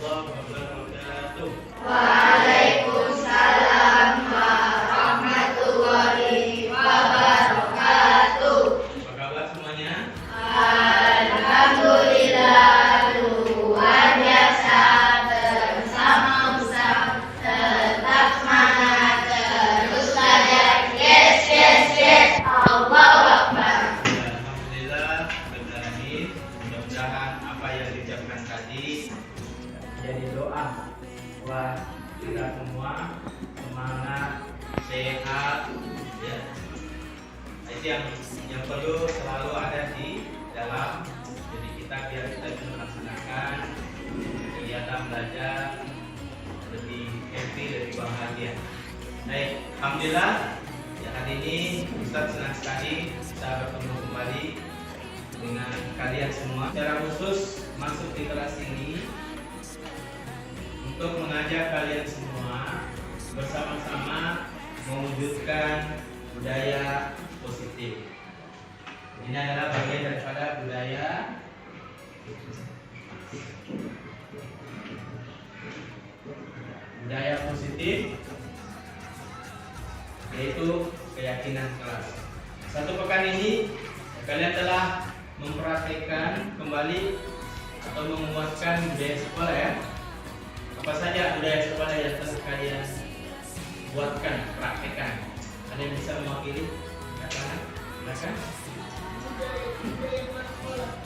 wabarakatuh. Waalaikumsalam warahmatullahi wabarakatuh. Apa kabar semuanya? Alhamdulillah luar biasa, bersama Ustaz tetap semangat terus belajar. Yes. Allahu Akbar. Alhamdulillah, beralamin. Mudah-mudahan apa yang diucapkan tadi jadi doa buat kita semua, semangat, sehat, ya. Itu yang perlu selalu ada di dalam jadi kita, biar kita bisa melaksanakan kegiatan belajar lebih happy, lebih bahagia. Baik, alhamdulillah ya, hari ini Ustaz senang sekali bisa bertemu kembali dengan kalian semua. Secara khusus masuk di kelas ini untuk mengajak kalian semua bersama-sama mewujudkan budaya positif. Ini adalah bagian daripada budaya positif, yaitu keyakinan kelas. Satu pekan ini kalian telah mempraktikkan kembali atau menguatkan budaya sekolah, ya. Apa saja budaya sekolah yang telah kalian buatkan, praktekkan? Ada yang bisa mewakili? Katakan, silakan.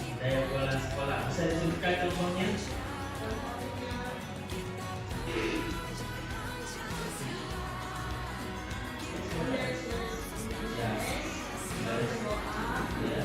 Budaya pulang sekolah. Bisa disebutkan contohnya? Ya. Ya. Ya.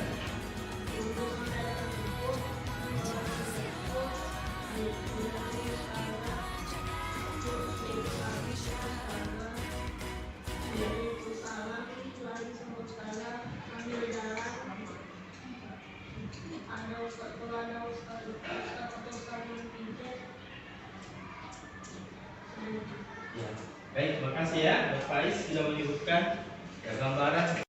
Baik, terima kasih ya, Pak Faiz sudah menyebutkan ya, gambaran.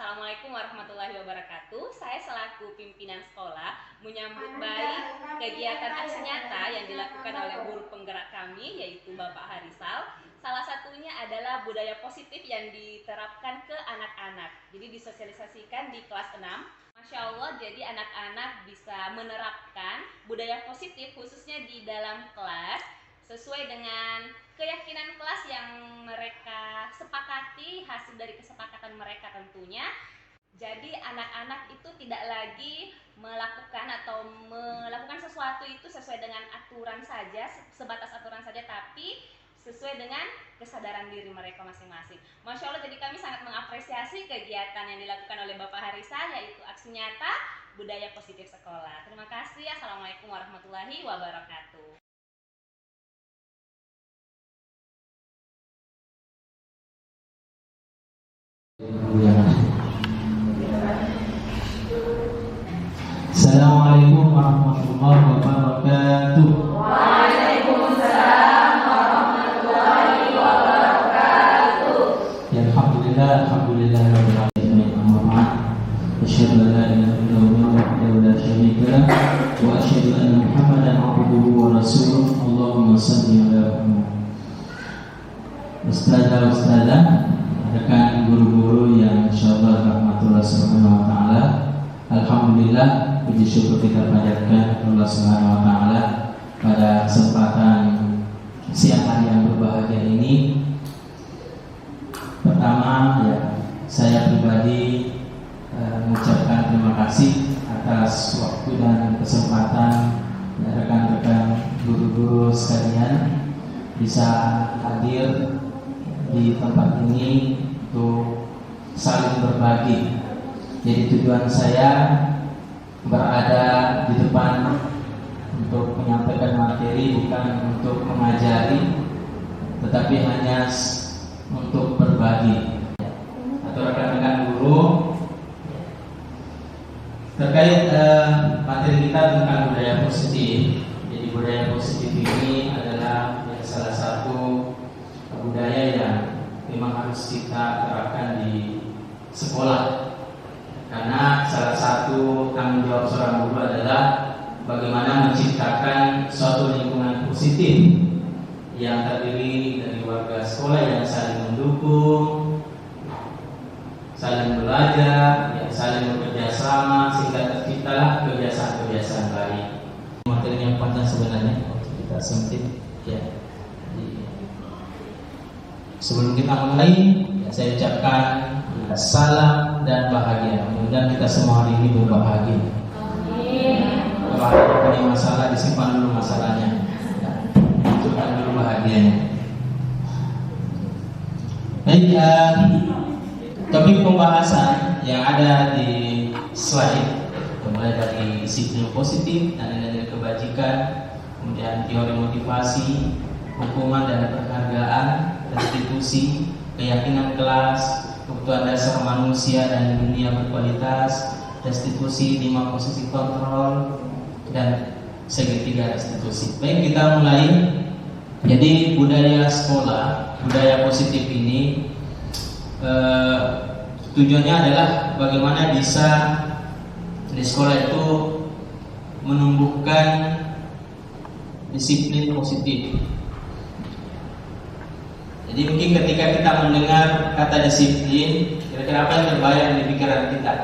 Assalamualaikum warahmatullahi wabarakatuh. Saya selaku pimpinan sekolah menyambut baik kegiatan aksi nyata yang dilakukan oleh guru penggerak kami, yaitu Bapak Harisal. Salah satunya adalah budaya positif yang diterapkan ke anak-anak. Jadi disosialisasikan di kelas 6. Masya Allah, jadi anak-anak bisa menerapkan budaya positif khususnya di dalam kelas sesuai dengan keyakinan kelas yang mereka sepakati, hasil dari kesepakatan mereka tentunya. Jadi anak-anak itu tidak lagi melakukan sesuatu itu sesuai dengan aturan saja, sebatas aturan saja, tapi sesuai dengan kesadaran diri mereka masing-masing. Masya Allah, jadi kami sangat mengapresiasi kegiatan yang dilakukan oleh Bapak Harisal, yaitu aksi nyata budaya positif sekolah. Terima kasih. Assalamualaikum warahmatullahi wabarakatuh. Assalamualaikum warahmatullahi wabarakatuh. Waalaikumsalam warahmatullahi wabarakatuh. Ya, alhamdulillah rabbil alamin. Amma ba'd. Asyhadu an la ilaha illallah wahdahu la syarika lah wa asyhadu anna Muhammadan abduhu wa rasuluh. Allahumma shalli ala Muhammad. Ustazah, rekan guru-guru yang insyaallah rahmatullah subhanahu wa ta'ala. Alhamdulillah, puji syukur kita panjatkan Allah Subhanahu wa taala pada kesempatan siang hari yang berbahagia ini. Pertama, ya, saya pribadi mengucapkan terima kasih atas waktu dan kesempatan rekan-rekan guru-guru sekalian bisa hadir di tempat ini untuk saling berbagi. Jadi tujuan saya berada di depan untuk menyampaikan materi, bukan untuk mengajari, tetapi hanya untuk berbagi. Atau rekan-rekan guru kita terapkan di sekolah. Karena salah satu tanggung jawab seorang guru adalah bagaimana menciptakan suatu lingkungan positif yang terdiri dari warga sekolah yang saling mendukung, saling belajar, yang saling bekerja sama sehingga terciptalah kebiasaan-kebiasaan baik. Materi yang panjang sebenarnya, kita sempit ya. Sebelum kita mulai, ya, saya ucapkan salam dan bahagia. Mudah-mudahan kita semua hari ini berbahagia. Kalau ada punya masalah, disimpan dulu masalahnya. Simpan dulu bahagianya. Baik, topik pembahasan yang ada di slide mulai dari disiplin positif dan nilai kebajikan, kemudian teori motivasi, hukuman dan penghargaan, restitusi, keyakinan kelas, kebutuhan dasar manusia dan dunia berkualitas, restitusi, 5 posisi kontrol, dan segitiga restitusi. Baik, kita mulai. Jadi budaya sekolah, budaya positif ini tujuannya adalah bagaimana bisa di sekolah itu menumbuhkan disiplin positif. Jadi mungkin ketika kita mendengar kata disiplin, kira-kira apa yang terbayang di pikiran kita?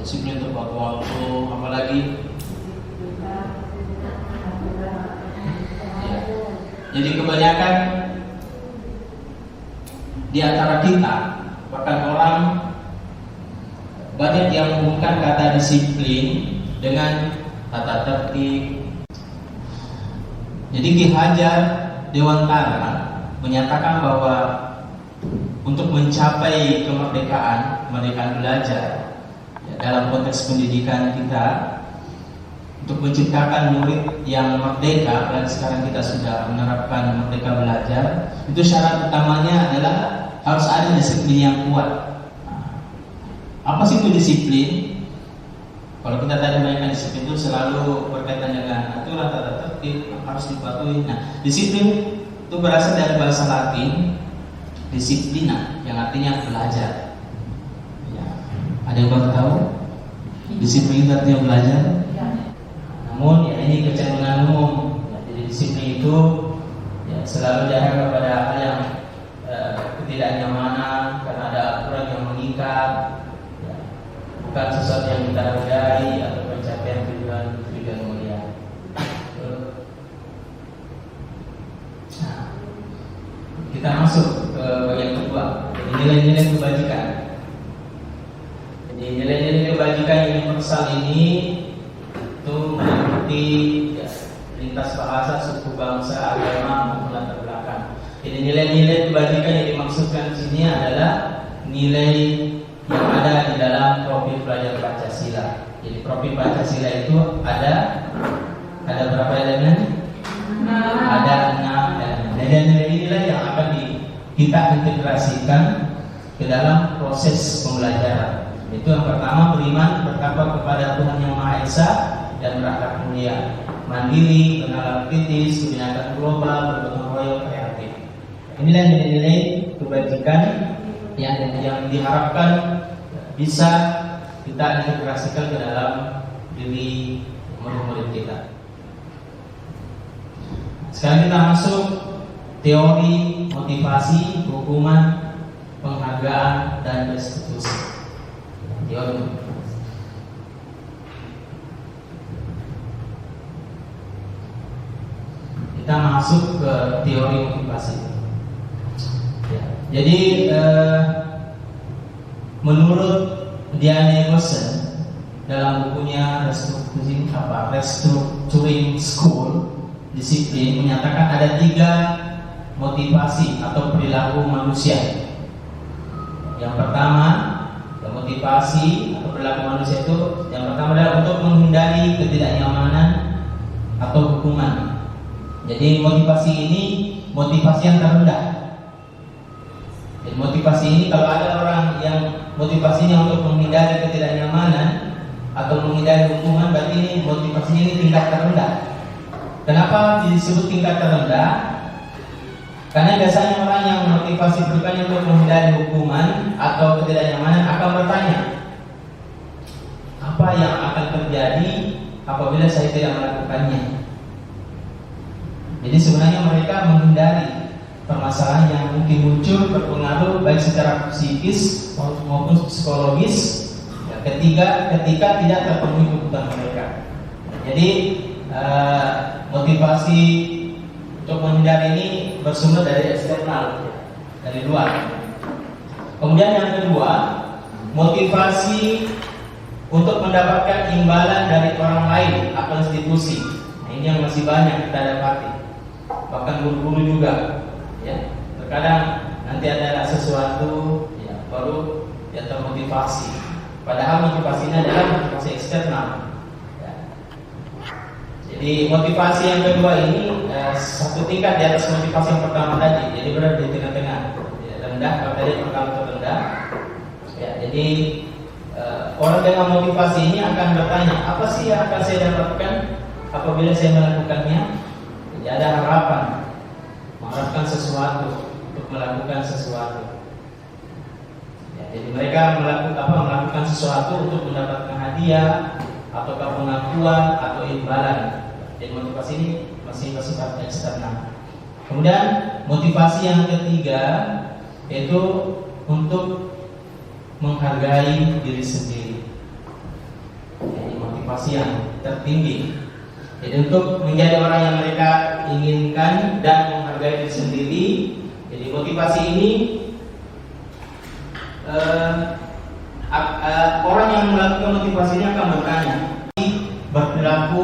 Disiplin tepat waktu, apalagi? Ya. Jadi kebanyakan di antara kita, bahkan orang banyak yang menghubungkan kata disiplin dengan tata tertib. Jadi Ki Hajar Dewantara menyatakan bahwa untuk mencapai kemerdekaan belajar ya, dalam konteks pendidikan kita, untuk menciptakan murid yang merdeka, apalagi sekarang kita sudah menerapkan merdeka belajar, itu syarat utamanya adalah harus ada disiplin yang kuat. Apa sih itu disiplin? Kalau kita tadi mainkan disiplin itu selalu berkaitan dengan aturan tata tertib harus dipatuhi. Nah, disiplin itu berasal dari bahasa Latin disiplina, yang artinya belajar. Ya. Ada yang baru tahu? Disiplin itu artinya belajar. Namun ya ini kecenderungan umum. Ya, jadi disiplin itu ya, selalu diarahkan kepada hal yang ketidaknyamanan karena ada aturan yang mengikat. Bukan sesuatu yang kita hargai atau pencapaian tujuan mulia. Nah, kita masuk ke bagian kedua, nilai-nilai kebajikan. Jadi nilai-nilai kebajikan yang universal ini itu meliputi ya, lintas bahasa, suku, bangsa, agama maupun latar belakang. Jadi nilai-nilai kebajikan yang dimaksudkan di sini adalah nilai yang ada di dalam profil pelajar Pancasila. Jadi profil Pancasila itu ada berapa elemen? Ada 6 elemen. Dan nilai-nilai yang akan kita integrasikan ke dalam proses pembelajaran. Itu yang pertama, beriman, bertakwa kepada Tuhan Yang Maha Esa dan berakhlak mulia, mandiri, bernalar kritis, kebinekaan global, bergotong royong, kreatif. Inilah nilai-nilai kebajikan yang diharapkan bisa kita integrasikan ke dalam diri murid-murid kita. Sekarang kita masuk teori motivasi, hukuman, penghargaan, dan restitusi. Teori. Kita masuk ke teori motivasi. Ya. Jadi menurut Diane Emerson dalam bukunya Restructuring School Disiplin menyatakan ada 3 motivasi atau perilaku manusia. Yang pertama, motivasi atau perilaku manusia itu yang pertama adalah untuk menghindari ketidaknyamanan atau hukuman. Jadi motivasi ini motivasi yang terendah. Jadi motivasi ini kalau ada orang yang motivasinya untuk menghindari ketidaknyamanan atau menghindari hukuman, berarti ini motivasinya ini tingkat terendah. Kenapa disebut tingkat terendah? Karena biasanya orang yang motivasi bukannya untuk menghindari hukuman atau ketidaknyamanan akan bertanya, apa yang akan terjadi apabila saya tidak melakukannya? Jadi sebenarnya mereka menghindari permasalahan yang mungkin muncul berpengaruh baik secara psikis maupun psikologis ya, ketika tidak terpenuhi kebutuhan mereka. Jadi motivasi untuk menghindari ini bersumber dari eksternal, dari luar. Kemudian yang kedua, motivasi untuk mendapatkan imbalan dari orang lain atau institusi. Nah, ini yang masih banyak kita dapati. Bahkan guru-guru juga, ya. Terkadang nanti ada sesuatu, ya, baru dia termotivasi. Padahal motivasinya adalah motivasi eksternal. Ya. Jadi motivasi yang kedua ini satu tingkat di atas motivasi yang pertama tadi. Jadi berada di tengah-tengah, ya, rendah. Kalau tadi yang pertama itu rendah. Ya, jadi orang dengan motivasi ini akan bertanya, apa sih yang akan saya dapatkan apabila saya melakukannya? Jadi ada harapan, mengharapkan sesuatu untuk melakukan sesuatu. Ya, jadi mereka melakukan sesuatu untuk mendapatkan hadiah, ataukah pengakuan atau imbalan. Jadi motivasi ini masih bersifat eksternal. Kemudian motivasi yang ketiga yaitu untuk menghargai diri sendiri. Jadi motivasi yang tertinggi. Jadi untuk menjadi orang yang mereka inginkan dan menghargai diri sendiri. Jadi motivasi ini orang yang melakukan motivasi ini akan bertanya, berperilaku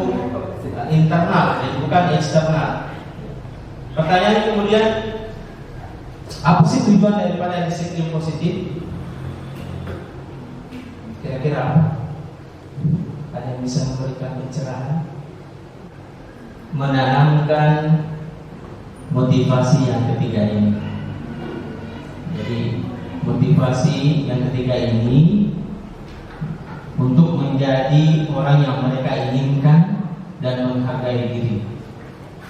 internal, jadi bukan eksternal. Pertanyaan kemudian, apa sih tujuan daripada disiplin positif? Kira-kira apa? Ada yang bisa memberikan pencerahan? Menanamkan motivasi yang ketiga ini. Jadi motivasi yang ketiga ini untuk menjadi orang yang mereka inginkan dan menghargai diri.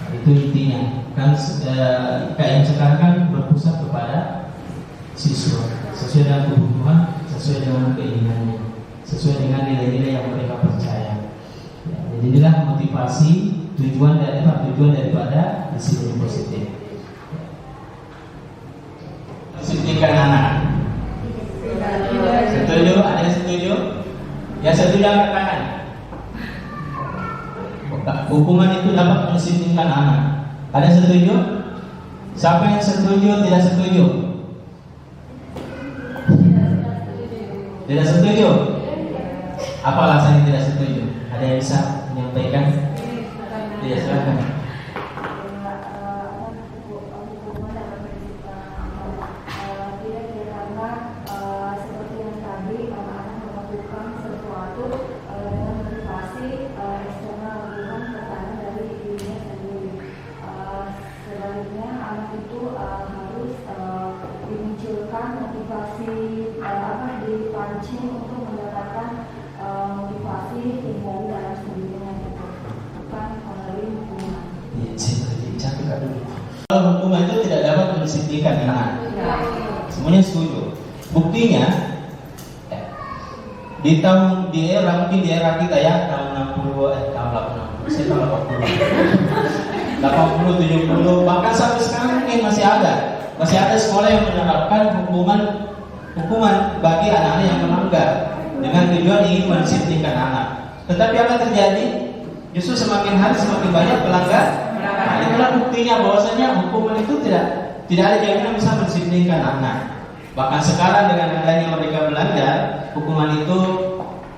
Nah, itu intinya. Kan IKM sekarang kan berpusat kepada siswa sesuai dengan kebutuhan, sesuai dengan keinginannya, sesuai dengan nilai-nilai yang mereka percaya. Ya, jadi inilah motivasi tujuan daripada disiplin positif. Disiplinkan anak. Setuju? Ada yang setuju? Yang setuju angkat tangan. Hukuman itu dapat mendisiplinkan anak. Ada yang setuju? Siapa yang setuju? Tidak setuju? Tidak setuju? Apa alasannya tidak setuju? Ada yang bisa menyampaikan? Iya, silakan. Seperti yang tadi, anak-anak melakukan sesuatu dengan motivasi eksternal, bukan tekanan dari dirinya sendiri. Sebaliknya anak itu harus dimunculkan motivasi, dipancing untuk mendapatkan motivasi tinggal di dalam sendirinya, gitu. Bukan melalui hukuman. Kalau hukuman itu tidak dapat mendisiplinkan anak, semuanya setuju. Buktinya di era kita ya, tahun 80, saya tahun 80, 70, bahkan sampai sekarang mungkin masih ada sekolah yang menerapkan hukuman bagi anak-anak yang melanggar dengan tujuan ingin mendisiplinkan anak. Tetapi apa terjadi? Justru semakin hari semakin banyak pelanggar. Nah, itulah buktinya bahwasanya hukuman itu tidak ada jaminan bisa mendisiplinkan anak. Bahkan sekarang dengan adanya mereka melanggar, hukuman itu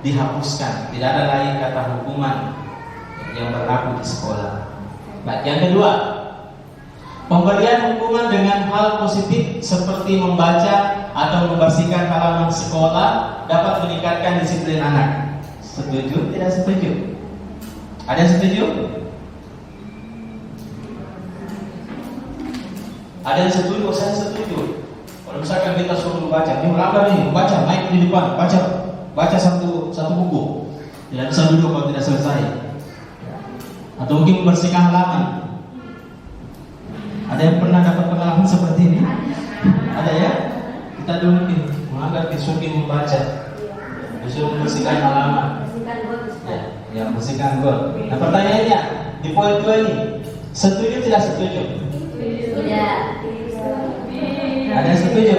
dihapuskan. Tidak ada lagi kata hukuman yang berlaku di sekolah. Nah, yang kedua, pemberian hukuman dengan hal positif seperti membaca atau membersihkan halaman sekolah dapat meningkatkan disiplin anak. Setuju? Tidak setuju? Ada yang setuju? Ada yang setuju? Saya setuju. Kalau misalkan kita suruh membaca, ini melanggar nih, baca, naik di depan, baca satu buku. Tidak bisa duduk kalau tidak selesai. Atau mungkin membersihkan halaman. Ada yang pernah dapat pengalaman pengalaman seperti ini? Ada ya? Kita dulu mungkin menganggap disuruh membaca, disuruh membersihkan halaman, ya bersihkan got. Nah pertanyaannya di poin 2 ini, setuju tidak setuju? Ada yang setuju?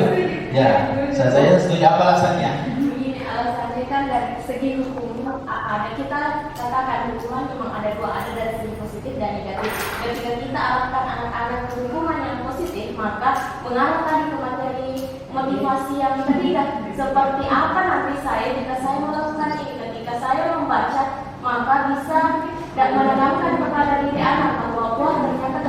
Ya, saya setuju. Apa alasannya? Ini alasannya kan dari segi hukum ada, kita katakan hukuman cuma ada dua, ada dari segi positif dan negatif. Ketika kita arahkan anak-anak ke hukuman yang positif, maka mengarahkan ke materi motivasi yang ketiga, seperti apa nanti saya jika saya melakukan ini, ketika saya membaca maka bisa dan menanamkan kepada diri anak bahwa ternyata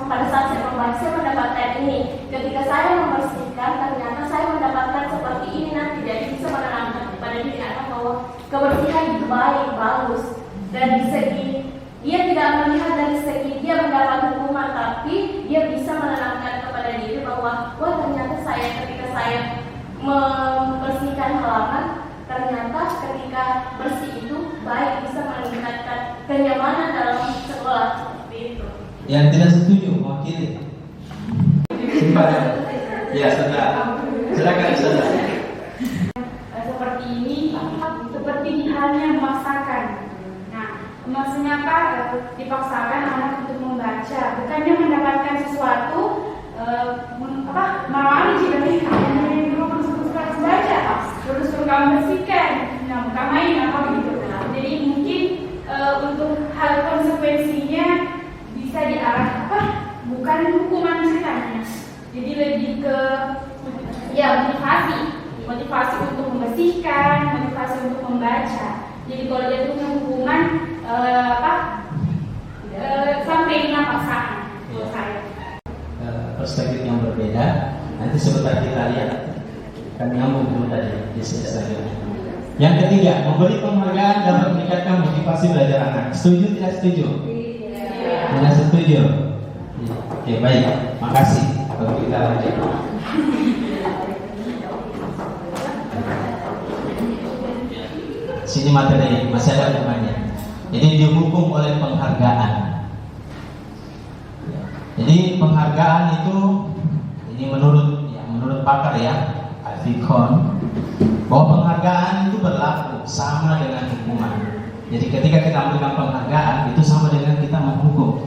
pada saat saya membaca saya mendapatkan ini, ketika saya membersihkan ternyata saya mendapatkan seperti ini nanti, jadi bisa menanamkan kepada diri anak bahwa kebersihan itu baik, bagus. Dari segi dia tidak melihat dari segi dia mendapat hukuman, tapi dia bisa menanamkan kepada diri bahwa wah ternyata saya ketika saya membersihkan halaman, ternyata ketika bersih itu baik, bisa meningkatkan kenyamanan dalam sekolah, seperti itu. Yang tidak setuju mewakili. Silakan. Ya sudah. Silakan saudara. Seperti ini, seperti halnya memaksakan. Nah, maksudnya apa? Dipaksakan anak untuk membaca, bukannya mendapatkan sesuatu malah jika kamu dulu harus baca, terus kamu bersihkan, nah bukan main apa begitu. Jadi mungkin untuk hal konsekuensinya bisa diarah bukan hukuman ceritanya, jadi lebih ke motivasi untuk membersihkan, motivasi untuk membaca. Jadi kalau jatuhnya hukuman sampai dengan paksaan menurut saya. Perspektif yang berbeda. Nanti sebentar kita lihat. Kan nyambung dulu tadi di sesi selanjutnya. Yang ketiga, memberi penghargaan dapat meningkatkan motivasi belajar anak. Setuju tidak setuju? Tidak setuju. Oke, baik. Makasih. Kalau kita lanjut. Sini materi, masih ada temannya. Jadi dihukum oleh penghargaan. Jadi penghargaan itu, ini menurut pakar ya, Alfikon, bahwa penghargaan itu berlaku sama dengan hukuman. Jadi ketika kita memberikan penghargaan itu sama dengan kita menghukum.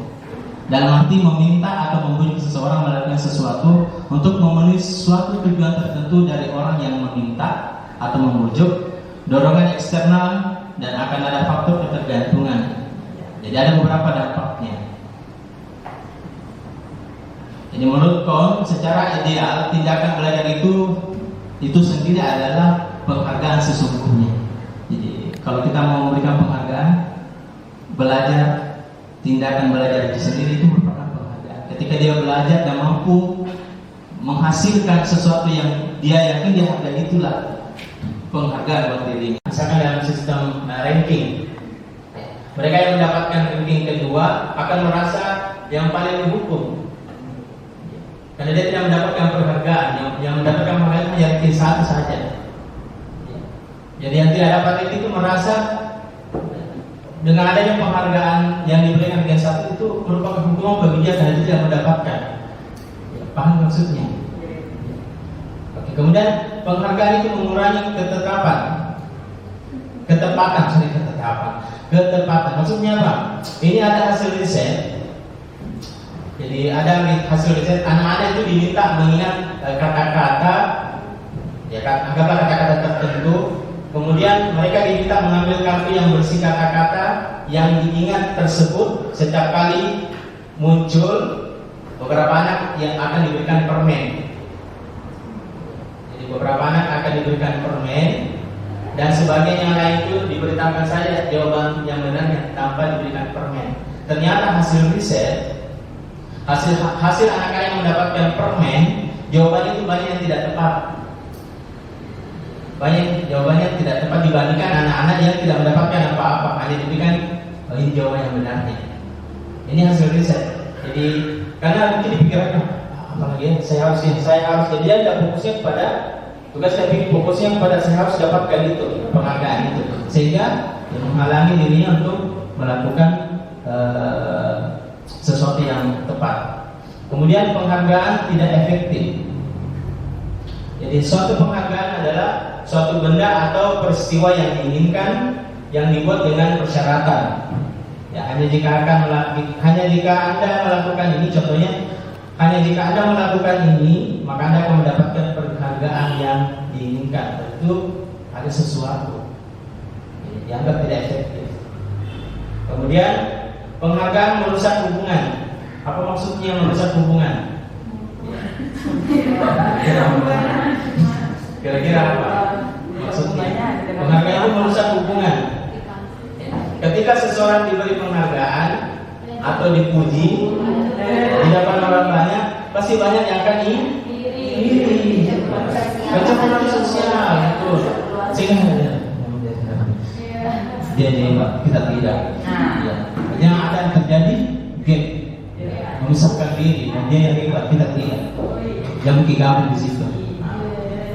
Dalam arti meminta atau membujuk seseorang melakukan sesuatu untuk memenuhi suatu tujuan tertentu dari orang yang meminta atau membujuk, dorongan eksternal, dan akan ada faktor ketergantungan. Jadi ada beberapa dampaknya. Jadi menurut Kon, secara ideal tindakan belajar itu sendiri adalah penghargaan sesungguhnya. Jadi kalau kita mau memberikan penghargaan, tindakan belajar itu sendiri itu merupakan penghargaan. Ketika dia belajar dan mampu menghasilkan sesuatu yang dia yakin dia hargai, itulah penghargaan buat dirinya. Misalkan dalam sistem ranking, mereka yang mendapatkan ranking kedua akan merasa yang paling dihukum, karena dia tidak mendapatkan penghargaan. Yang mendapatkan penghargaan hanya ranking 1 saja. Jadi yang tidak dapat itu merasa dengan adanya penghargaan yang diberikan ranking 1 itu merupakan hukuman bagi dia karena dia tidak mendapatkan. Paham maksudnya? Oke, kemudian penghargaan itu mengurangi ketepatan. Maksudnya apa? Ini ada hasil riset. Jadi ada hasil riset, anak-anak itu diminta mengingat kata-kata, ya anggaplah kata-kata tertentu. Kemudian mereka diminta mengambil kartu yang berisi kata-kata yang diingat tersebut. Setiap kali muncul, beberapa anak yang akan diberikan permen. Jadi beberapa anak akan diberikan permen, dan sebagian yang lain itu diberitakan saja jawaban yang benarnya tanpa diberikan permen. Ternyata hasil riset, hasil anak-anak yang mendapatkan permen, jawabannya itu banyak yang tidak tepat. Banyak jawabannya tidak tepat dibandingkan anak-anak yang tidak mendapatkan apa-apa, hanya diberikan ini jawaban yang benarnya. Ini hasil riset. Jadi karena mungkin dipikirkan apalagi saya harus jadi dia tidak fokusnya pada tugas, saya pikir fokusnya pada saya harus dapatkan itu penghargaan itu, sehingga menghalangi dirinya untuk melakukan sesuatu yang tepat. Kemudian penghargaan tidak efektif. Jadi suatu penghargaan adalah suatu benda atau peristiwa yang diinginkan yang dibuat dengan persyaratan. Ya, hanya jika Anda melakukan ini, contohnya, hanya jika Anda melakukan ini, maka Anda akan mendapatkan penghargaan yang diinginkan. Tentu ada sesuatu dianggap tidak efektif. Kemudian penghargaan merusak hubungan. Apa maksudnya merusak hubungan? Kira-kira apa maksudnya? Penghargaan itu merusak hubungan. Ketika seseorang diberi penghargaan atau dipuji di depan orang banyak, pasti banyak yang akan iri. Kecuali sosial itu. Sehingga jadi kita tidak. Yang akan terjadi gap, memisahkan diri, dan dia yang hebat, kita tidak. Yang gabung di situ.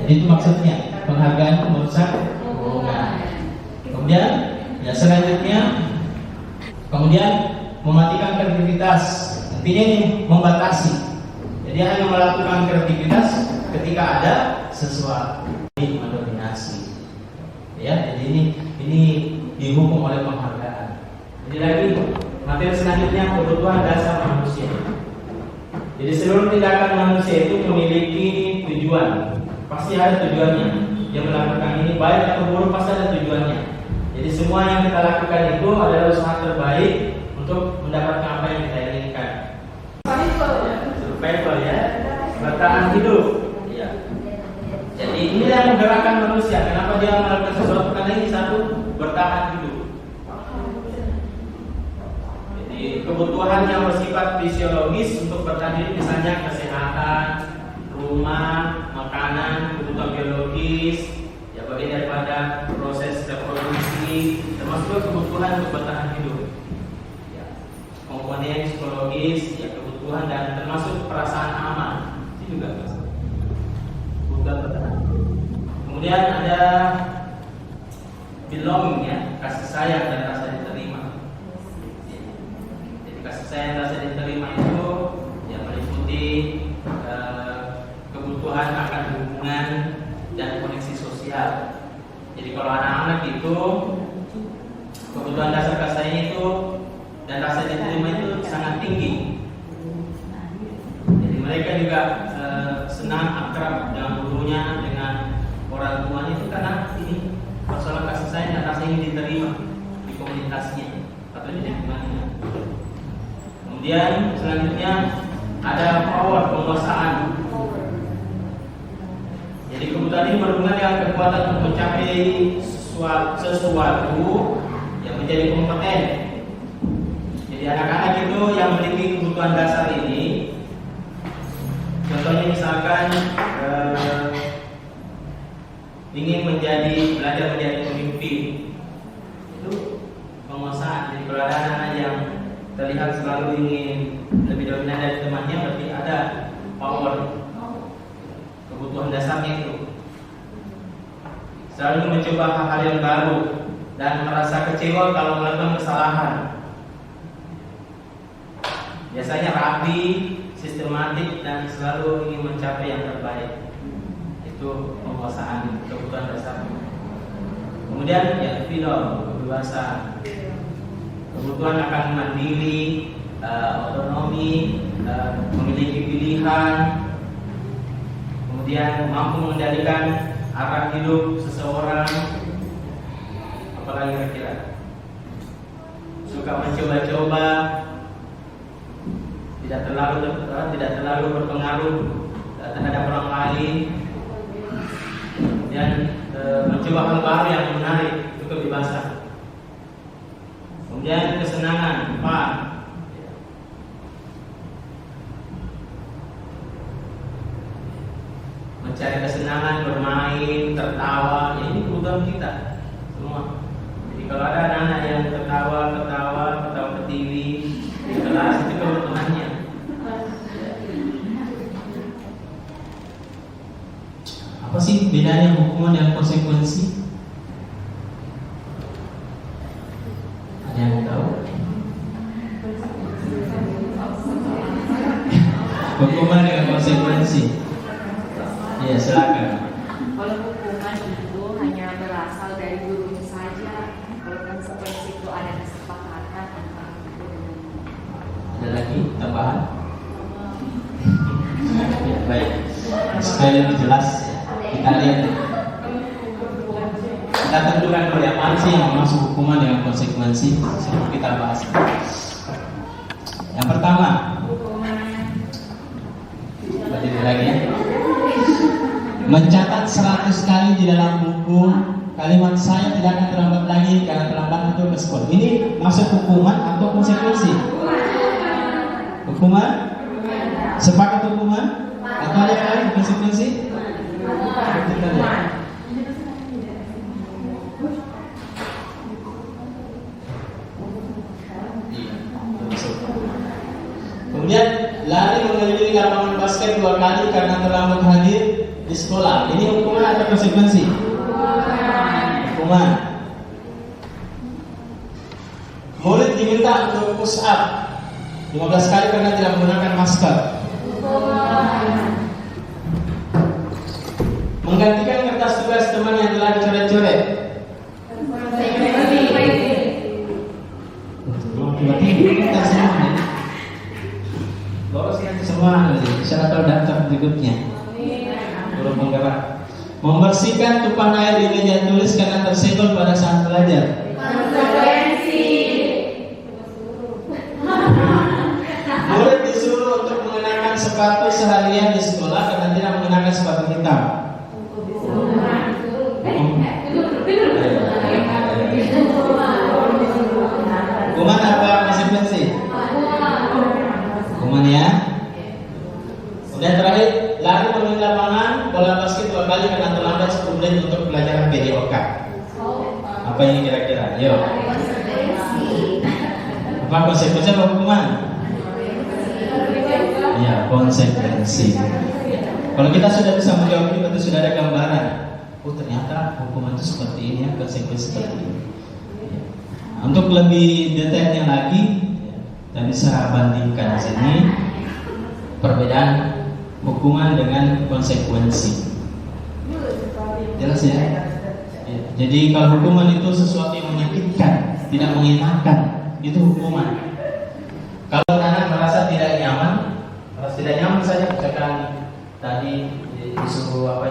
Itu maksudnya penghargaan itu merusak hubungan. Kemudian selanjutnya, mematikan kreativitas. Intinya ini membatasi. Jadi hanya melakukan kreativitas ketika ada sesuatu mendominasi. Ya, jadi ini dihukum oleh penghargaan. Jadi lagi materi selanjutnya kebutuhan dasar manusia. Jadi seluruh tindakan manusia itu memiliki tujuan. Pasti ada tujuannya. Dia melakukan ini baik atau buruk pasti ada tujuannya. Jadi semua yang kita lakukan itu adalah usaha terbaik untuk mendapatkan apa yang kita inginkan. Survival ya, bertahan hidup. Ya. Jadi ini yang menggerakkan manusia. Kenapa dia melakukan sesuatu? Karena ini satu, bertahan hidup. Jadi kebutuhan yang bersifat fisiologis untuk bertahan hidup, misalnya kesehatan, rumah, makanan, kebutuhan biologis, ya bagian daripada proses reproduksi, termasuk kebutuhan untuk bertahan hidup. Ya, komponen psikologis, ya kebutuhan dan termasuk perasaan aman, itu juga kebutuhan bertahan hidup. Kemudian ada belonging, ya, kasih sayang dan rasa diterima. Jadi kasih sayang dan rasa diterima itu ya meliputi kebutuhan akan hubungan dan koneksi sosial. Jadi kalau anak-anak itu kebutuhan dasar kasihnya itu dan rasa diterima itu sangat tinggi. Jadi mereka juga senang akrab dengan gurunya, dengan orang tuanya itu karena ini persoalan kasih sayang dan rasa ingin diterima di komunitasnya atau di lingkungannya. Kemudian selanjutnya ada power, penguasaan. Jadi kebutuhan ini berhubungan dengan kekuatan untuk mencapai sesuatu yang menjadi kompeten. Jadi anak-anak itu yang memiliki kebutuhan dasar ini, contohnya misalkan ingin belajar menjadi pemimpin, itu penguasaan. Jadi kalau ada anak-anak yang terlihat selalu ingin lebih dominan dari temannya, berarti ada power. Kebutuhan dasarnya itu selalu mencoba hal-hal yang baru dan merasa kecewa kalau melakukan kesalahan. Biasanya rapi, sistematik dan selalu ingin mencapai yang terbaik. Itu penguasaan kebutuhan dasar. Kemudian ya freedom, kebebasan. Kebutuhan akan mandiri, otonomi, memiliki pilihan. Kemudian mampu mengendalikan arah hidup seseorang. Apalagi kira-kira suka mencoba-coba, tidak terlalu berpengaruh terhadap orang lain, dan mencoba hal baru yang menarik, itu kebebasan. Kemudian kesenangan, fun. Mencari kesenangan, bermain, tertawa, ya ini kebutuhan kita semua. Jadi kalau ada anak-anak yang ketawa ke TV di kelas, itu kebutuhannya. Apa sih bedanya hukuman dan konsekuensi? Ada yang tahu? Ya, silakan. Kalau hukuman itu hanya berasal dari gurunya saja. Kalau konsekuensi itu ada kesepakatan antara guru. Ada lagi tambahan? Ya, baik. Supaya lebih jelas, kita lihat. Kita tentukan dulu ya, apa sih yang masuk hukuman dengan konsekuensi. Sebelum kita bahas. Yang pertama, berdiri lagi ya. Mencatat 100 kali di dalam buku kalimat saya tidak akan terlambat lagi karena terlambat itu ke sekolah. Ini masuk hukuman atau konsekuensi? Hukuman? Sepakat hukuman? Atau ada yang lain konsekuensi? Kita lihat. Kemudian lari mengelilingi lapangan basket 2 kali karena terlambat hadir di sekolah. Ini hukuman atau konsekuensi? Hukuman. Murid diminta untuk push up 15 kali karena tidak menggunakan masker. Menggantikan kertas tugas teman yang telah dicoret-coret. Loloskan semua nanti. Saya tahu daftar berikutnya. Belum menggerak. Membersihkan tumpahan air di meja tulis karena tersenggol pada saat belajar. Konsekuensi. Murid disuruh untuk mengenakan sepatu seharian di sekolah karena tidak menggunakan sepatu hitam. Hukuman apa konsekuensi? Hukuman ya. Kemudian terakhir, lari mengelilingi lapangan bola basket 2 kali karena terlambat 10 menit untuk pelajaran PDOK. Apa ini kira-kira? Yo. Apa konsekuensi atau hukuman? Ya, konsekuensi. Kalau kita sudah bisa menjawab ini, berarti sudah ada gambaran. Oh, ternyata hukuman itu seperti ini ya, konsekuensi seperti ini. Untuk lebih detailnya lagi, kita bisa bandingkan di sini perbedaan hukuman dengan konsekuensi. Jelas ya? Ya. Jadi kalau hukuman itu sesuatu yang menyakitkan, tidak mengenakan, itu hukuman. Kalau anak merasa tidak nyaman, saja, misalkan tadi disuruh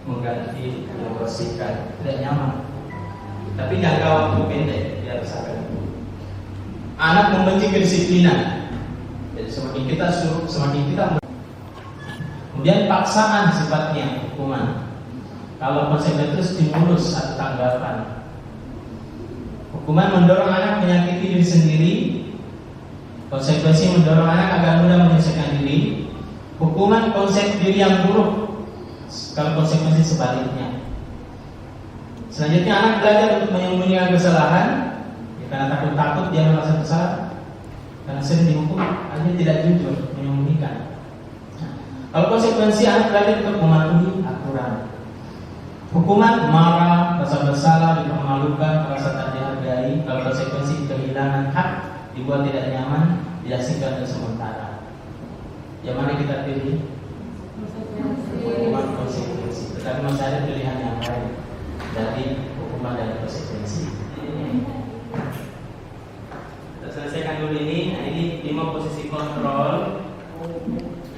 mengganti, membersihkan, tidak nyaman. Tapi jangka waktu pendek dia rasakan. Anak membenci kedisiplinan. Jadi semakin kita suruh, semakin kita. Kemudian paksaan sifatnya hukuman. Kalau konsekuensi itu stimulus atau tanggapan. Hukuman mendorong anak menyakiti diri sendiri. Konsekuensi mendorong anak agar mudah menyelesaikan diri. Hukuman konsep diri yang buruk. Kalau konsekuensi sebaliknya. Selanjutnya anak belajar untuk menyembunyikan kesalahan ya, karena takut dia merasa bersalah. Karena sering dihukum, akhirnya tidak jujur, menyembunyikan. Nah, kalau konsekuensi anak belajar untuk mematuhi aturan. Hukuman marah, rasa bersalah, dipermalukan, merasa tak dihargai. Kalau konsekuensi kehilangan hak, dibuat tidak nyaman, diasingkan untuk sementara. Yang mana kita pilih? Hukuman konsekuensi. Tetapi masih ada pilihan yang lain dari hukuman dan konsekuensi. Kita selesaikan dulu ini. Nah, ini 5 posisi kontrol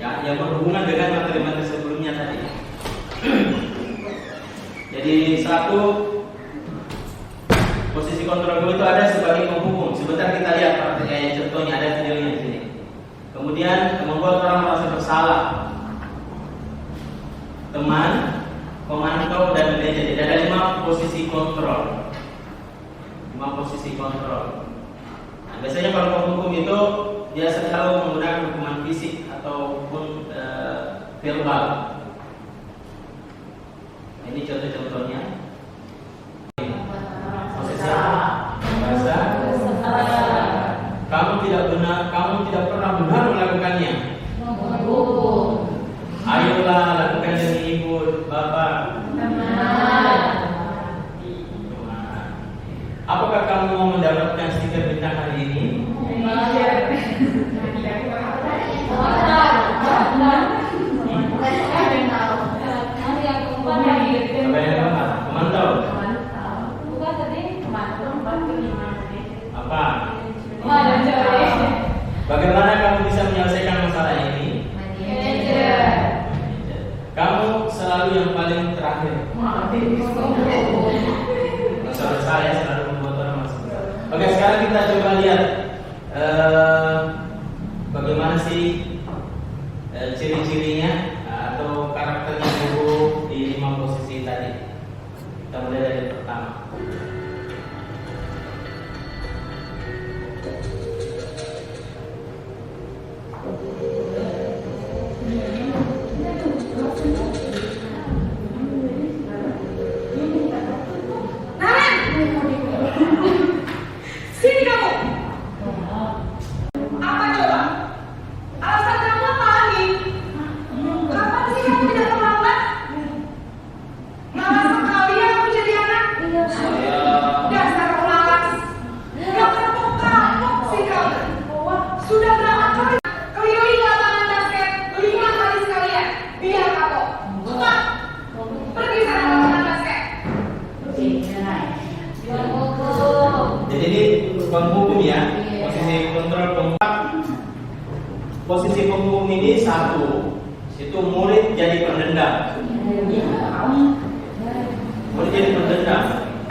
ya, yang berhubungan dengan materi-materi sebelumnya tadi. Jadi satu posisi kontrol itu ada sebagai penghukum. Sebentar kita lihat praktiknya, contohnya ada videonya di sini. Kemudian membuat orang merasa bersalah. Teman, pemantau dan manajer. Jadi ada 5 posisi kontrol. 5 posisi kontrol. Nah, biasanya kalau penghukum itu dia selalu menggunakan hukuman fisik ataupun verbal. Nah, ini contoh-contohnya. Posisi bahasa. Kamu tidak benar, kamu tidak pernah benar melakukannya. Ayolah lakukan demi ibu, bapak. Apakah kamu mau mendapatkan stiker bintang hari ini? selalu yang paling terakhir. Masalah saya selalu membuat orang masuk. Oke, sekarang kita coba lihat bagaimana sih ciri-cirinya atau karakternya guru di 5 posisi tadi. Kita mulai dari pertama. Sini kamu. Apa coba? Alasan kamu apa lagi? Kapan sih kamu tidak terlambat? Malas sekali ya kamu jadi anak. Dasar pemalas. Gak kapok-kapok sih kamu. Sudah berapa kali keliling lapangan basket 5 kali sekalian? Biar kapok. Cepat. Pergi sana ke lapangan basket. Jadi ini penghukum ya, posisi kontrol penghukum. Posisi penghukum ini satu, itu murid jadi pendendam. Murid jadi pendendam,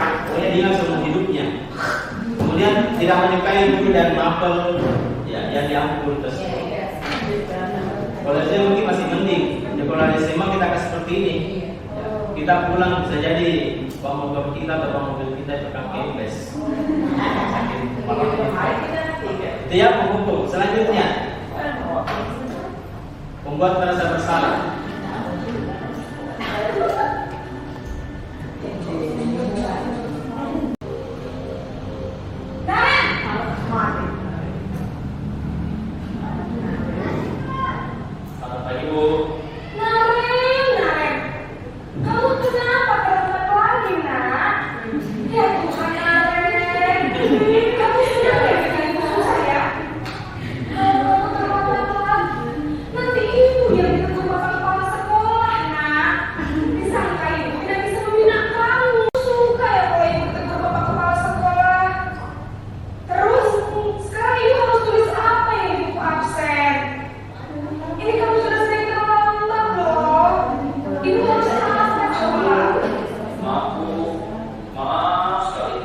pokoknya dia semua hidupnya. Kemudian tidak menyukai guru dan mapel, ya yang diampun tersebut. Kalau saya mungkin masih mending, ya kalau ada SMA kita akan seperti ini. Ya, kita pulang bisa jadi bawa motor kita atau bawa mobil kita itu akan kempes. Itu ya penghukum. Selanjutnya membuat merasa bersalah. Selamat pagi Bu. Naren, kamu kenapa terlambat lagi, nak? Ya Tuhan, Naren, kamu sudah dengan ibu saya. Kamu terlambat lagi. Nanti ibu yang ditegur bapak kepala sekolah, nak. Disangka ibu tidak bisa membina kamu. Suka ya kalau ibu ditegur bapak kepala sekolah. Terus sekarang ibu harus tulis apa yang ibu absen? Ini kamu sudah sering terlambat loh. Ibu harus apa coba? Maaf Bu, maaf sekali.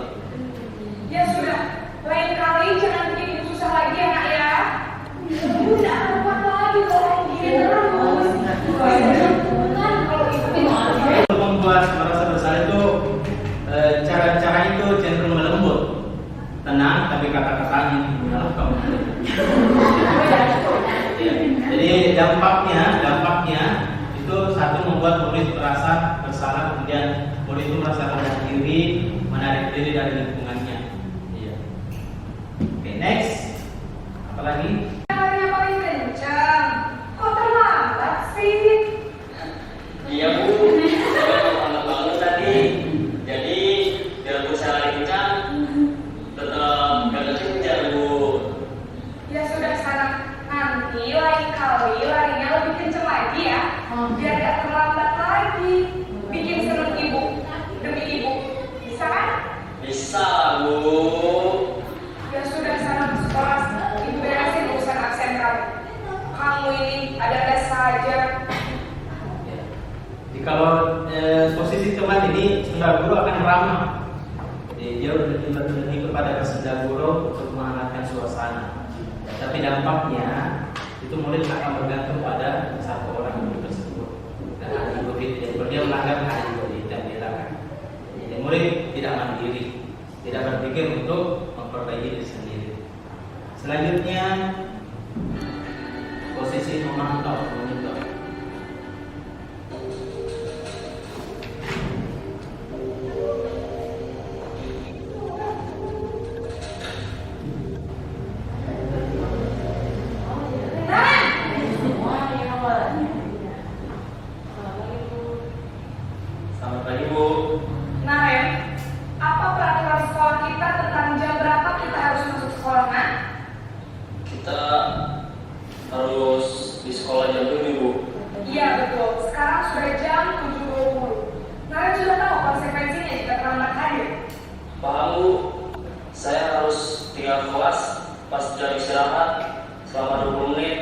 Ya sudah, lain kali jangan bikin ibu susah lagi ya nak ya. Ibu tidak akan kuat lagi kalau gini terus. Kalau ibu Membuat merasa bersalah itu cara-cara itu cenderung melembut, tenang, tapi kata-katanya menyalah kamu. Jadi dampaknya itu satu membuat murid merasa bersalah, kemudian murid itu merasa rendah diri, menarik diri dari lingkungannya. Iya. Oke, next. Apalagi? Suaranya paling kencang. Kok terlambat sih? Iya Bu, saya terlambat banget tadi. Jadi biar Bu saya lari kencang, tetap gak kejar Bu. Ya sudah sana. Nanti lain kali larinya lebih kencang lagi ya. Biar gak terlambat lagi. Bikin seneng ibu demi ibu. Bisa kan? Bisa Bu. Ya sudah sana ke sekolah. Ibu beresin urusan absen kamu. Kamu ini ada saja. Jadi kalau posisi teman ini sunda guru akan ramah. Jadi dia lebih kepada sunda guru untuk menghangatkan suasana. Tapi dampaknya itu murid akan bergantung pada satu orang guru tersebut dan ahli murid. Jadi kalau dia melanggar ahli murid dan dilarang. Jadi murid tidak mandiri, tidak berpikir untuk memperbaiki diri sendiri. Selanjutnya posisi memantau, memonitor. Selamat pagi Bu. Naren, apa peraturan sekolah kita tentang jam berapa kita harus masuk sekolah, nak? Kita harus di sekolah jam 7 Bu. Iya betul, sekarang sudah jam 7.20. Naren sudah tahu konsekuensinya jika terlambat hadir. Paham Bu, saya harus tinggal kelas pas jam istirahat selama 20 menit.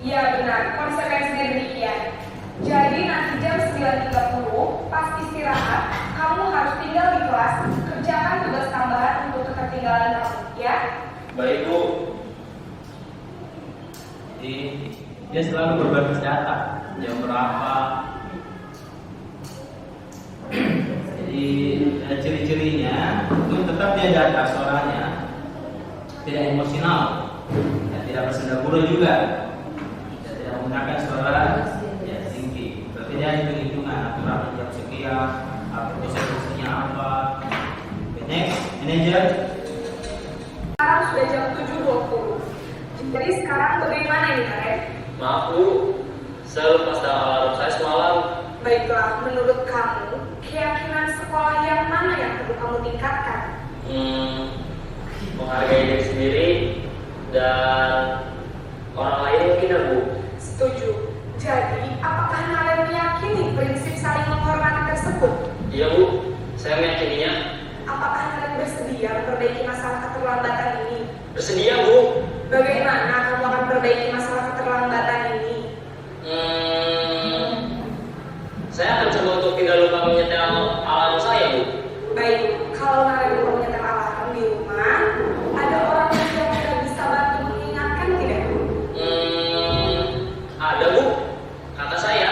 Iya benar, konsekuensinya demikian. Jadi nanti jam 9 9.30, pas istirahat, kamu harus tinggal di kelas, kerjakan tugas tambahan untuk ketertinggalan kamu, ya? Baik, Bu. Jadi dia selalu berbagi data jam berapa. Jadi ciri-cirinya itu tetap dia data suaranya tidak emosional, ya, tidak bersendagura juga, ya, tidak menggunakan suara ya tinggi. Berarti dia hitung-hitungan aturan jam sekian, konsekuensinya apa. Okay, next, manager. Sekarang sudah jam 7.20. Jadi sekarang bagaimana ini, Karen? Maaf, Bu. Saya lepas dari alarm saya semalam. Baiklah, menurut kamu, keyakinan sekolah yang mana yang perlu kamu tingkatkan? Menghargai diri sendiri dan orang lain mungkin, ya, Bu. Setuju. Jadi, apakah Naren meyakini prinsip saling menghormati tersebut? Iya, Bu. Saya meyakininya. Apakah Naren bersedia memperbaiki masalah keterlambatan ini? Bersedia, Bu. Bagaimana kamu akan perbaiki masalah keterlambatan ini? Saya akan coba untuk tidak lupa menyetel alarm saya, Bu. Baik, kalau Naren lupa menyetel alarm di rumah, ada orang yang kira-kira bisa bantu mengingatkan tidak? Ada, Bu. Kata saya,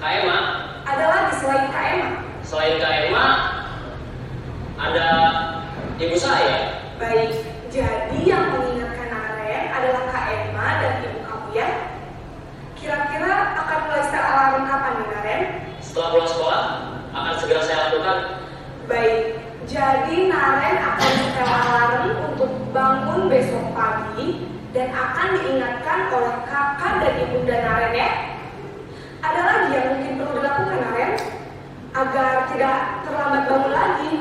Kak Emma. Ada lagi selain Kak Emma? Selain Kak Emma, ada ibu saya. Baik, jadi yang mengingatkan Naren adalah Kak Emma dan ibu kamu, ya? Kira-kira akan mulai setel alarm kapan nih, Naren? Setelah pulang sekolah, akan segera saya lakukan. Baik, jadi Naren akan setel alarm untuk bangun besok pagi dan akan diingatkan oleh kakak dan ibunda Naren, ya? Ada lagi yang mungkin perlu dilakukan, Naren? Agar tidak terlambat bangun lagi.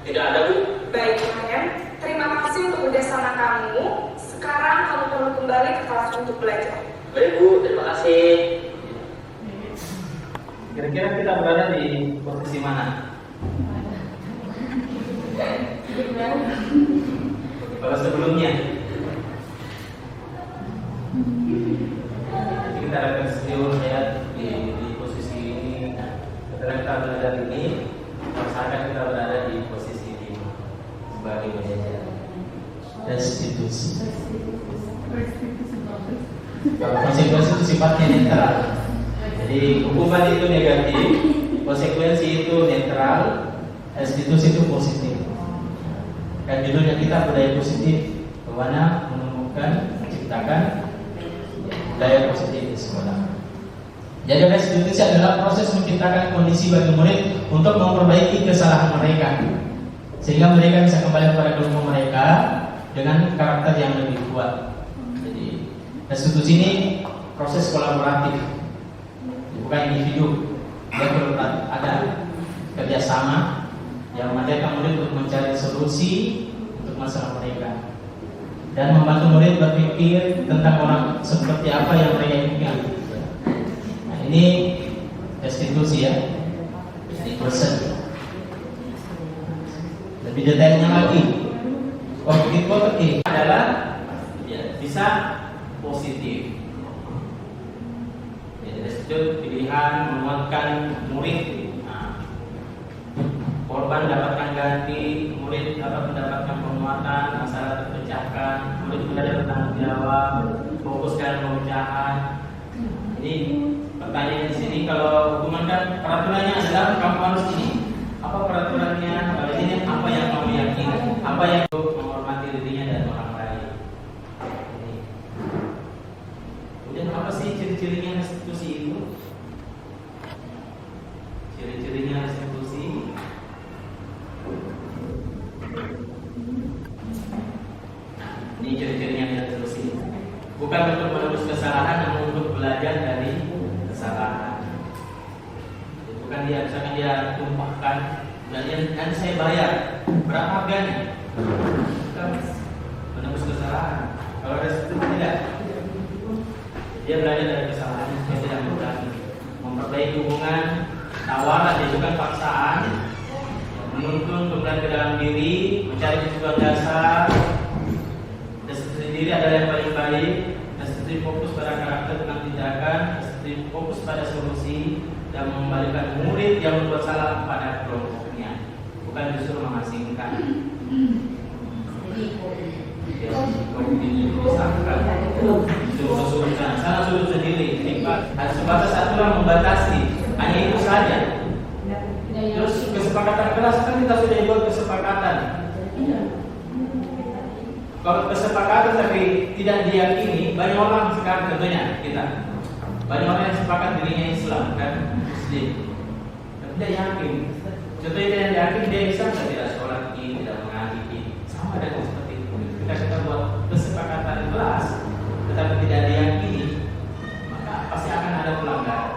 Tidak ada, Bu. Baik, Naren. Terima kasih untuk kerjasama kamu. Sekarang kamu perlu kembali ke kelas untuk belajar. Baik, Bu. Terima kasih. Kira-kira kita berada di posisi mana? Kalau sebelumnya jadi kita akan serius ya di posisi ini. Setelah kita berada di ini, usahakan kita berada di posisi ini sebagai manajer restitusi. Kalau konsekuensi itu sifatnya netral. Jadi hukuman itu negatif, konsekuensi itu netral, restitusi itu positif. Dan judulnya kita budaya positif, bagaimana menemukan, menciptakan budaya positif di sekolah. Jadi restitusi adalah proses menciptakan kondisi bagi murid untuk memperbaiki kesalahan mereka, sehingga mereka bisa kembali kepada kelompok mereka dengan karakter yang lebih kuat. Jadi restitusi ini proses kolaboratif, bukan individu. Dia perlu ada kerjasama yang mengadakan murid untuk mencari solusi untuk masalah mereka dan membantu murid berpikir tentang orang seperti apa yang mereka inginkan. Nah, ini restitusi ya, ini person. Lebih detailnya lagi, objektif adalah ya, bisa positif. Restitusi pilihan menguatkan murid. Korban mendapatkan ganti, murid dapat mendapatkan penguatan, masalah terpecahkan, murid belajar bertanggung jawab, fokus dalam pemecahan. Ini pertanyaan di sini, kalau hukuman kan peraturannya adalah kamu harus ini. Apa peraturannya? Kalau ini apa yang kamu yakini? Apa yang menghormati dirinya dan orang lain? Ini. Kemudian apa sih ciri-cirinya restitusi itu? Ciri-cirinya restitusi. Ini ciri-cirinya restitusi. Bukan untuk menebus kesalahan, namun untuk belajar dari kesalahan. Bukan dia, misalkan dia tumpahkan dan saya bayar berapa harganya? Bukan menebus kesalahan. Kalau restitusi tidak, dia belajar dari kesalahan, dia tidak mengulangi, memperbaiki hubungan, tawaran, dia bukan paksaan. Menuntun kembali ke dalam diri, mencari tujuan dasar. Restitusi diri adalah yang paling baik. Restitusi fokus pada karakter dengan tindakan. Restitusi fokus pada solusi. dan mengembalikan murid yang berbuat salah pada kelompoknya, bukan justru mengasingkan. Sana suruh sendiri, sebatas aturan membatasi, hanya itu saja. Terus kesepakatan kelas kan kita sudah buat kesepakatan. Kalau kesepakatan tapi tidak diyakini, banyak orang sekarang tentunya kita banyak orang yang sepakat dirinya Islam kan Muslim, tapi tidak yakin. Contohnya dia yang yakin dia Islam tidak sholat tidak mengaji, sama dengan seperti itu. Kita buat kesepakatan kelas, tetapi tidak diyakini, maka pasti akan ada pelanggaran.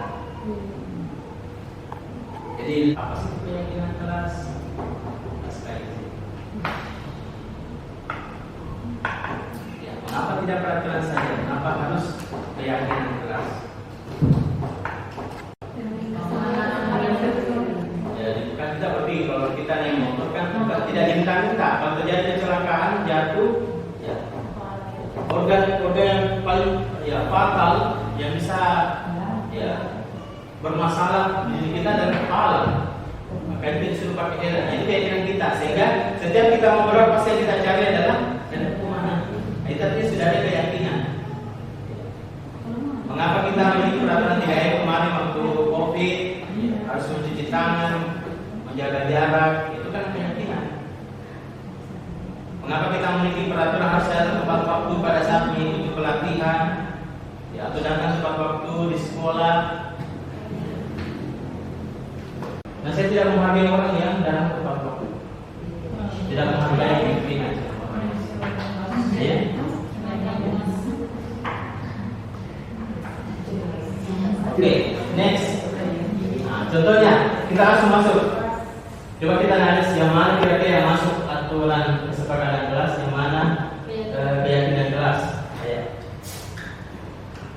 Jadi apa sih keyakinan kelas? Ya, mengapa tidak peraturan saja? Mengapa harus keyakinan kelas? Jadi kan kita berpikir kalau kita naik motor kan tidak diminta-minta. Kalau terjadi kecelakaan jatuh, ya, organ yang paling fatal yang bisa bermasalah di diri kita adalah kepala. Maka itu disuruh pakai helm. Itu keyakinan kita. Sehingga setiap kita mau berapa pasti yang kita cari adalah helm kemana. Itu artinya sudah ada keyakinan. Mengapa kita memiliki peraturan 3M kemarin waktu COVID, harus mencuci tangan, menjaga jarak, itu kan keyakinan. Mengapa kita memiliki peraturan harus datang tepat waktu pada saat mengikuti pelatihan, atau datang tepat waktu di sekolah. Nah, saya tidak menghargai orang yang datang tepat waktu, tidak menghargai pimpinan. Ya. Oke, next. Nah, contohnya kita langsung masuk. Coba kita analis yang mana kira-kira yang masuk aturan kesepakatan kelas, yang mana keyakinan kelas. Ya.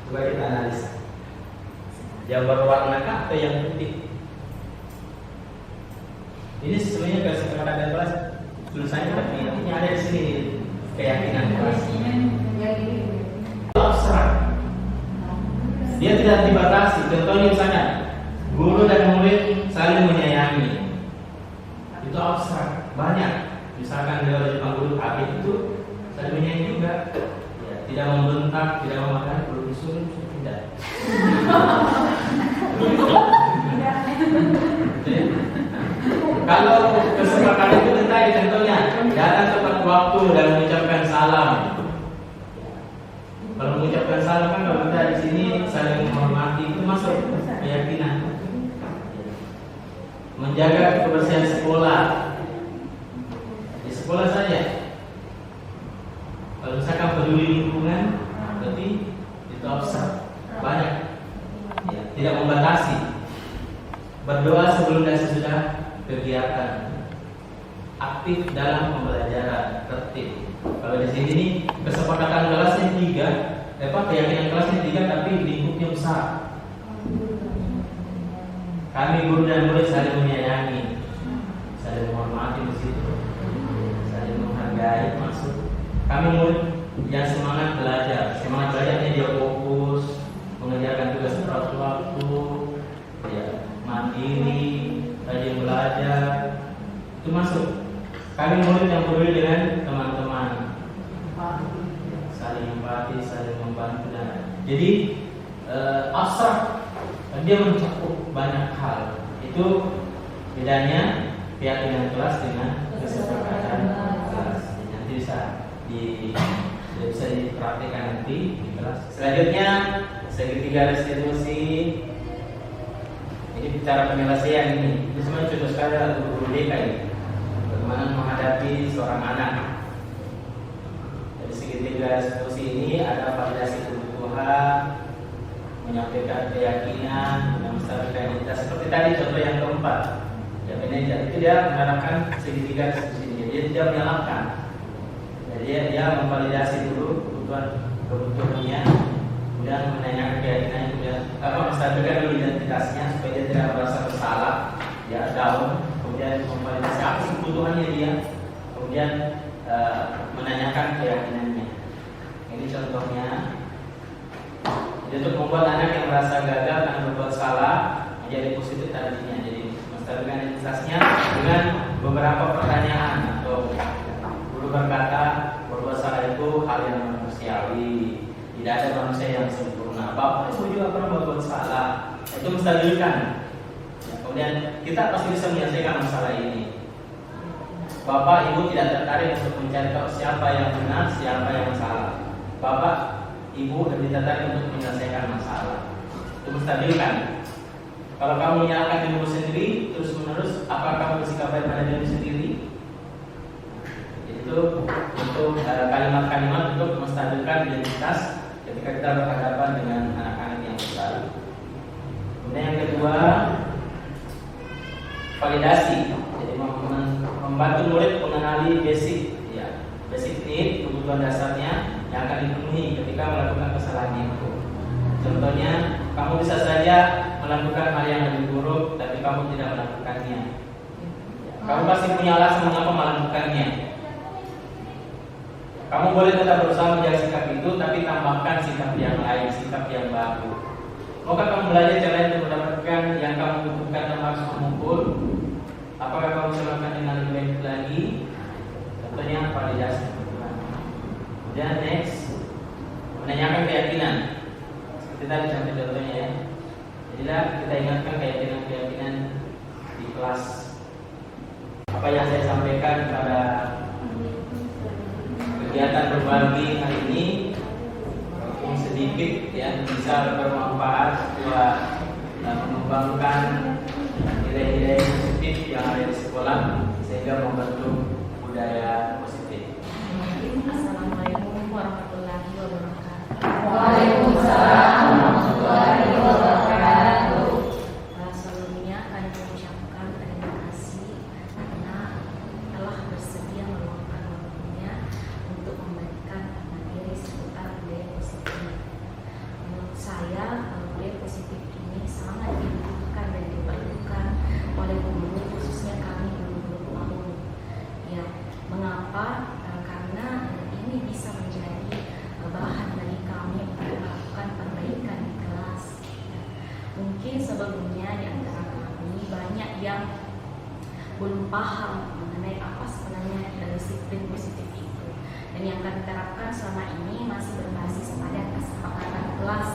Coba kita analis. Yang berwarna kah atau yang putih? Ini sebenarnya kesepakatan kelas tulisannya tapi ini ada di sini keyakinan kelas. Abstrak. Dia tidak dibatasi. Contohnya misalnya guru dan murid saling menyayangi. Itu abstrak. Banyak. Misalkan dia Jepang guru habis itu saling menyayangi juga. Ya, tidak membentak, tidak memakan, perlu disuruh tidak. Kalau kesepakatan itu tadi contohnya datang tepat waktu dan mengucapkan salam. Kalau mengucapkan salam kan kalau kita di sini saling menghormati itu masuk keyakinan. Menjaga kebersihan sekolah. Di sekolah saja. Kalau misalkan peduli lingkungan, berarti itu abstrak. Banyak. Ya, tidak membatasi. Berdoa sebelum dan sesudah kegiatan. Aktif dalam pembelajaran, tertib. Kalau di sini nih kesepakatan kelasnya 3, keyakinan kelasnya 3 tapi lingkupnya besar. Kami guru dan murid saling menyayangi, saling menghormati di situ, saling menghargai maksud. Kami murid yang semangat belajar, belajarnya dia fokus, mengerjakan tugas tepat waktu, ya, mandiri, rajin belajar, itu masuk. Kami murid yang peduli dengan teman-teman, saling empati, saling membantu dan jadi abstrak, dia mencakup banyak hal. Itu bedanya keyakinan kelas dengan kesepakatan kelas. Nanti bisa dipraktikkan nanti di kelas. Selanjutnya segitiga restitusi. Ini bicara penyelesaian ini sebenarnya contoh sekali adalah guru BK ini. Bagaimana menghadapi seorang anak. Dari segitiga restitusi ini ada validasi kebutuhan, menyampaikan keyakinan, melestarikan identitas. Seperti tadi contoh yang keempat, ya manajer itu dia menerapkan segitiga restitusi ini. Dia tidak menyalahkan. Jadi dia memvalidasi dulu kebutuhannya, kemudian menanyakan keyakinan, kemudian melestarikan dulu identitasnya supaya dia tidak merasa bersalah, ya down. Kemudian memvalidasi apa kebutuhannya dia, kemudian menanyakan keyakinannya. Ini contohnya. Jadi untuk membuat anak yang merasa gagal dan berbuat salah, menjadi positif tadinya. Jadi menstabilkan identitasnya dengan beberapa pertanyaan atau guru berkata bahwa salah itu hal yang manusiawi, tidak ada manusia yang sempurna. Bapak Ibu juga pernah berbuat salah, itu menstabilkan. Kemudian kita pasti bisa menyelesaikan masalah ini. Bapak Ibu tidak tertarik untuk mencari tahu siapa yang benar, siapa yang salah. Bapak Ibu lebih tertarik untuk menyelesaikan masalah. Itu menstabilkan. Kalau kamu menyalahkan dirimu sendiri terus menerus, apakah kamu bersikap baik pada dirimu sendiri? Itu untuk kalimat-kalimat untuk menstabilkan identitas ketika kita berhadapan dengan anak-anak yang besar. Kemudian yang kedua, validasi. Jadi membantu murid mengenali basic, ya, basic need, kebutuhan dasarnya yang akan dipenuhi ketika melakukan kesalahan itu. Contohnya, kamu bisa saja melakukan hal yang lebih buruk, tapi kamu tidak melakukannya. Kamu pasti punya alasan mengapa melakukannya. Kamu boleh tetap berusaha menjaga sikap itu, tapi tambahkan sikap yang lain, sikap yang baru. Maukah kamu belajar cara untuk mendapatkan yang kamu butuhkan dan harus mengumpul? Apakah kamu bisa melakukan dengan lebih baik lagi? Contohnya validasi. Dan next, menanyakan keyakinan. Seperti tadi contoh-contohnya ya. Jadilah kita ingatkan keyakinan-keyakinan di kelas. Apa yang saya sampaikan pada kegiatan berbagi hari ini walaupun sedikit ya bisa bermanfaat buat mengembangkan nilai-nilai positif yang ada di sekolah sehingga membentuk budaya positif. Assalamualaikum warahmatullahi wabarakatuh. Waalaikumsalam warahmatullahi wabarakatuh. Sebelumnya kami mengucapkan terima kasih karena telah bersedia meluangkan waktunya untuk memberikan materi seputar budaya positif. Menurut saya, budaya positif ini sangat dibutuhkan dan diperlukan oleh guru, khususnya kami guru-guru awal. Ya, mengapa? Karena ini bisa menjadi bahan bagi kami untuk melakukan perbaikan di kelas. Mungkin sebelumnya di antara kami banyak yang belum paham mengenai apa sebenarnya disiplin positif itu. Dan yang kami terapkan selama ini masih berbasis pada kesepakatan kelas,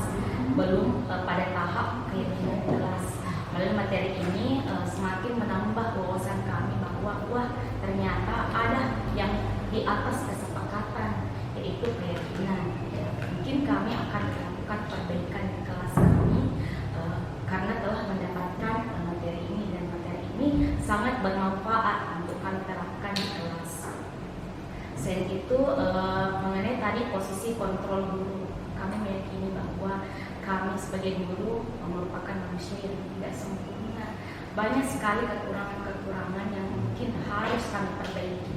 belum pada tahap keyakinan kelas. Melalui materi ini semakin menambah wawasan kami bahwa ternyata ada yang di atas kesepakatan, yaitu keyakinan. Mungkin kami akan melakukan perbaikan di kelas kami karena telah mendapatkan materi ini, dan materi ini sangat bermanfaat untuk kami terapkan di kelas. Selain itu, mengenai tadi posisi kontrol guru, kami meyakini bahwa kami sebagai guru merupakan manusia yang tidak sempurna. Banyak sekali kekurangan-kekurangan yang mungkin harus kami perbaiki.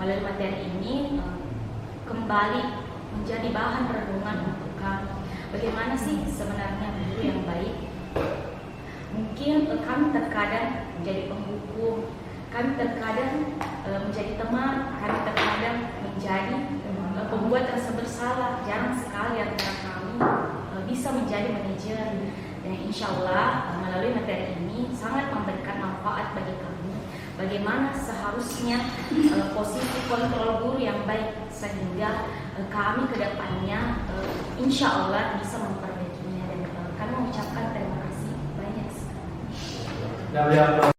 Melalui materi ini kembali menjadi bahan renungan untuk kami. Bagaimana sih sebenarnya guru yang baik? Mungkin kami terkadang menjadi penghukum, kami terkadang menjadi teman, kami terkadang menjadi pembuat rasa bersalah. Jarang sekali antara kami bisa menjadi manajer. Dan insya Allah melalui materi ini sangat memberikan manfaat bagi kami. Bagaimana seharusnya posisi kontrol guru yang baik sehingga kami ke depannya insya Allah bisa memperbaikinya. Dan kami mengucapkan terima kasih banyak sekali.